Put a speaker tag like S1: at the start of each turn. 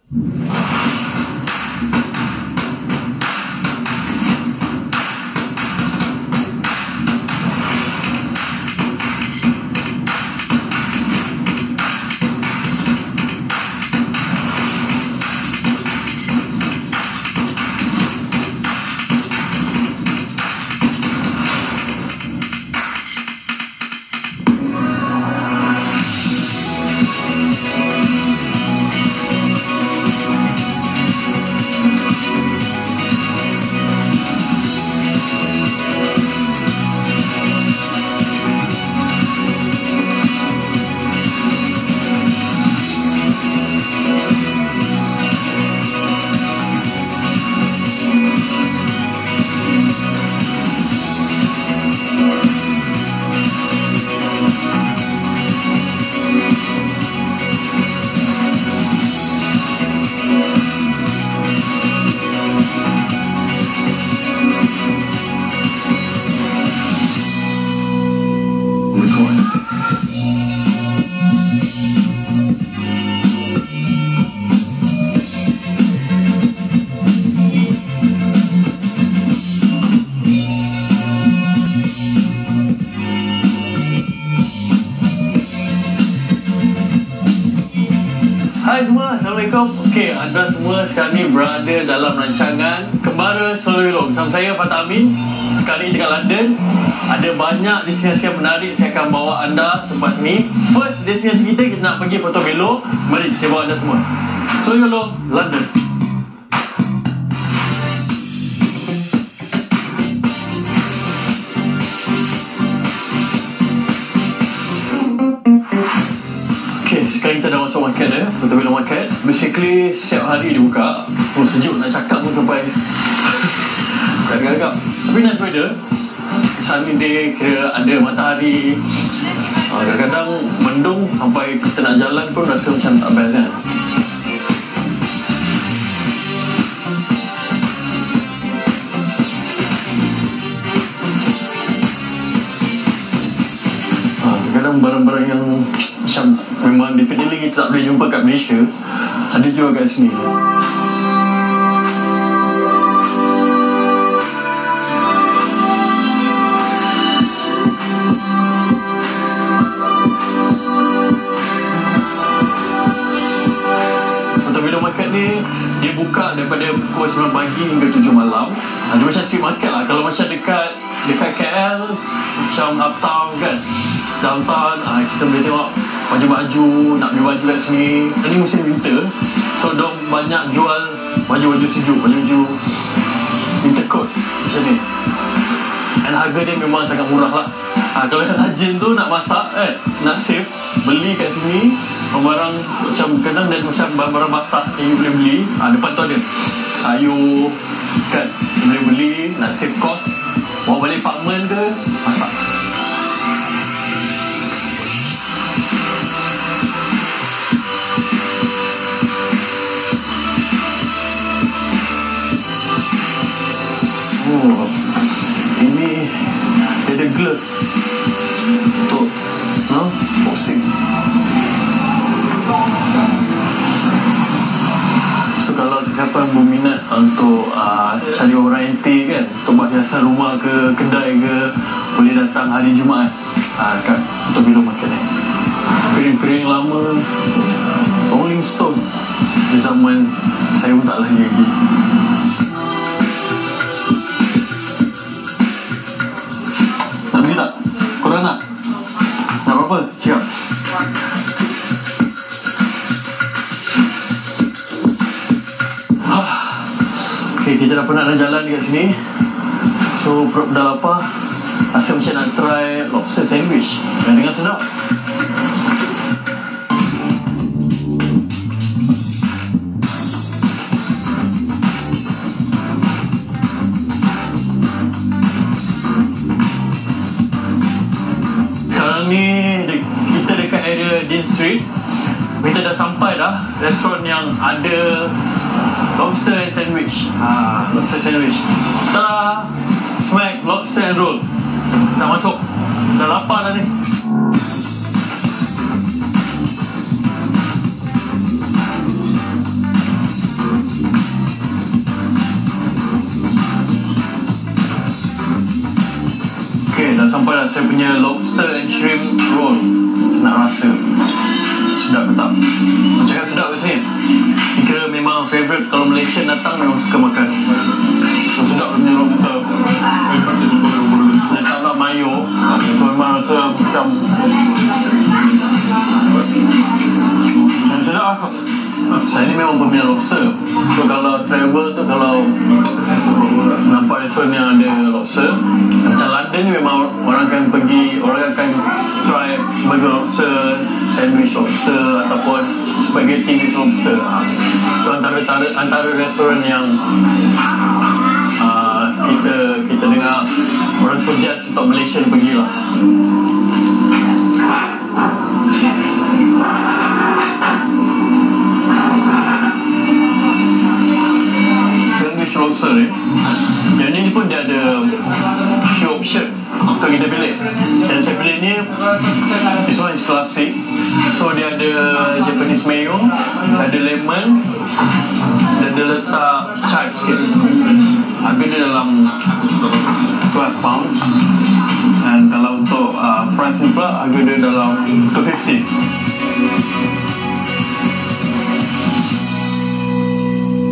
S1: Hai semua, Assalamualaikum. Okey, anda semua sekarang ni berada dalam rancangan Kembara Solo bersama saya, Fatah Amin. Sekarang ni dekat London. Ada banyak destinasi yang menarik saya akan bawa anda selepas ni. First destinasi kita nak pergi Portobello. Mari saya bawa anda semua. Solo, London. Sekarang kita dah masuk market Portobello Market. Basically setiap hari dia buka. Sejuk nak cakap pun sampai agak-agak. Tapi nice weather. Sunny day, kira ada matahari. Kadang-kadang mendung sampai kita nak jalan pun rasa macam tak best kan. Kadang barang-barang yang macam memang definitely kita tak boleh jumpa kat Malaysia ada jual kat sini. Portobello Market ni dia buka daripada pukul 9 pagi hingga 7 malam. Dia macam street market lah. Kalau macam dekat KL macam uptown kan, downtown, kita boleh tengok baju-baju, nak beli baju kat sini. Ini musim winter, so dong banyak jual baju-baju sejuk, baju-baju winter coat macam ni. Dan harga dia memang sangat murah lah. Kalau yang rajin tu nak masak nak save, beli kat sini barang macam kadang dan macam barang basah yang you boleh beli. Depan tu ada sayur kan, boleh beli, nak save cost, bawa balik apartment ke, masak. Ini dia ada glove untuk boxing. So kalau siapa berminat untuk cari orang antik kan, untuk buat hiasan rumah ke kedai ke, boleh datang hari Jumaat kat Portobello Market ni. Piring-piring lama Rolling Stone di zaman saya pun tak lahir lagi. Nak beli tak? Korang nak? Nak berapa? Siap. Okay, kita dah pernah jalan dekat sini. So perut dah lapar. Rasa macam nak try lobster sandwich yang dengan sedap. Kita dekat area Dean Street. Kita dah sampai dah restoran yang ada lobster and sandwich. Lobster sandwich. Tada! Smack lobster and roll. Dah masuk. Dah lapar dah ni. saya punya lobster and shrimp roll. Saya nak rasa sedap ke tak. Cakap sedap ke saya. Kira memang favourite. Kalau Malaysian datang memang suka makan. So sedap punya lobster. Saya tambah mayo. Memang rasa macam sedap. Saya ni memang peminat lobster. So kalau travel tu, kalau nampak restaurant yang ada lobster, macam London ni memang orang akan pergi, orang akan try burger lobster, sandwich lobster ataupun spaghetti with lobster. So antara restoran yang kita dengar orang suggest untuk Malaysia pergi lah. Sandwich lobster ni, yang ni pun dia ada few option untuk kita pilih. Dan saya pilih ni, this one is classic. So dia ada Japanese mayo, ada lemon, dan dia letak chive sikit. Harga dia dalam 12 pounds. Dan kalau untuk fries ni pula, harga dia dalam 250.